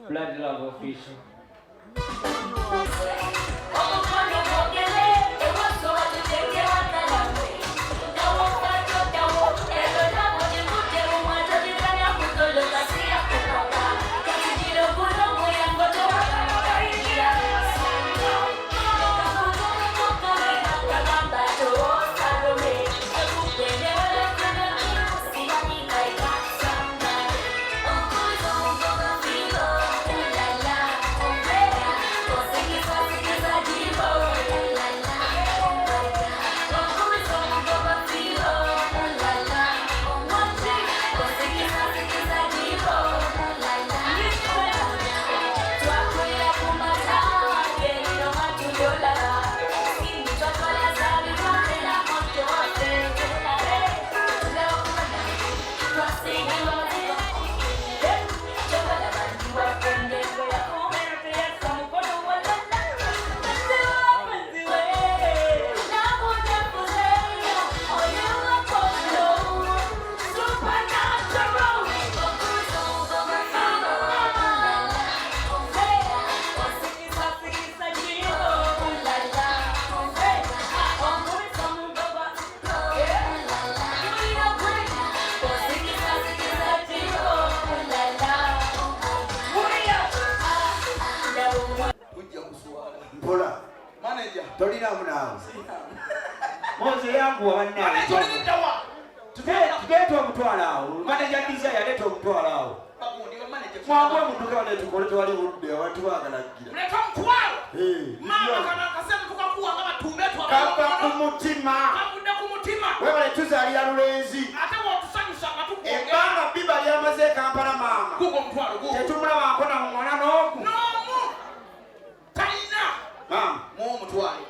Blood love official. Tolina muna. Moze yangu wanne. Tolina tawa. Tugeto mtwala. Manager design yaleto mtwala. Babundi we manager. Mwamwe mtuka wale tukoleto wale urude watu bagalagira. Mleta mtwalo. Mama kana kasema tukakuwa ngaba tumbetu kapa kumutima. Kabuda kumutima. Wewe tuzali lulenzi. Ate wotusanyusa ngatuko. Ebanga biba lyamaze kampala mama. Kuko mtwalo kuko. Tetumula wakona mwana noku. Nomu. Taina. Mama, mo mtwalo.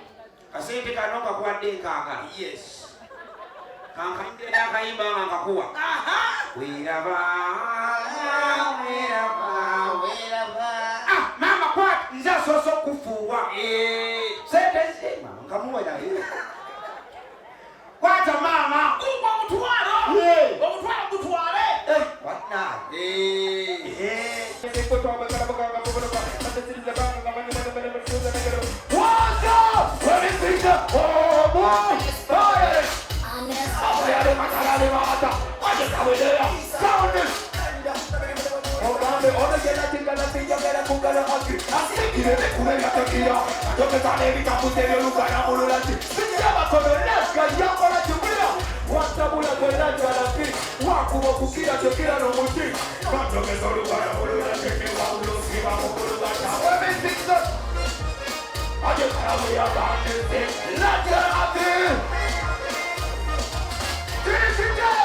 Kasente kanoka kuwadde nkaka. Yes. Kanka ndera kayimba ngakuwa. Aha. Wiraba. Ah, mama kwa nza soso kufuwa. Sente zima ngamuwe na hiyo. Kwata mama. Kuko mtwalo. Mtwalo kutwale. Wana. What's up? asikire bekulera tekira atoketana ebitabuze ebyolugana mululati sijabakononaga yakola kimulira watabula gwenajalafi wakuba okukira tekira n'omuti batogeza olugana mululati niwawulusiba mukulugata webisiza ajekalamuyabanese najalafi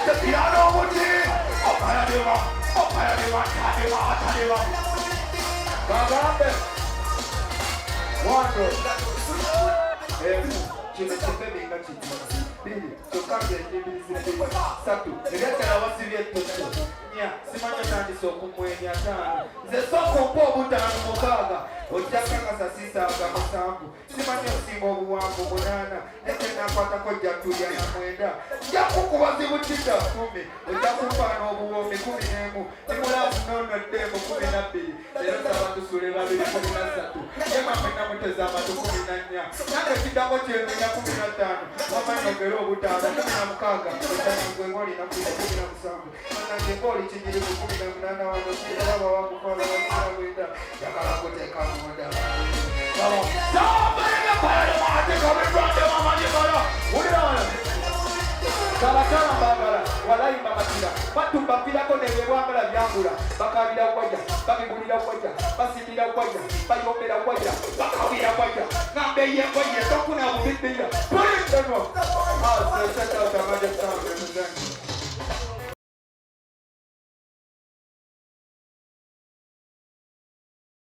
tekira n'omuti okayaliwa ataliwa bagambe wando kino kifeminga kiti bili tokambe ndibizibili satu ebyatala wasibye ettoto nya simanya tandise okumwenya ataano nze sooka ompa obutaano mukaaga ojja kakasa sisaaga musanvu simanya osinga obuwanvu 8 nete nakwatako ojja tulya na 9 nja kukuba zibutita 10 ojja kumpaana obuwoomi 11 nimulaavu noonoddeemu 12 leero saba tusule babiri 13 yemamwe namuteza amatu 14 nange kiddako kyemenya 15 wamanyi ogere obutaano 16 etanagwe ng'olina 17 nange ng'oli kijiri ku 18 wano kiraba wakukola wakirawenda yakala kuteeka munda kabatala mbagala walayi bamatira batumbapirako nebwebwagala byangula bakabira kwaja babibulira kwaja basibira kwaja bayombera kwaja bakabira kwaja nambeye kwaja tokuna bubibira pulindano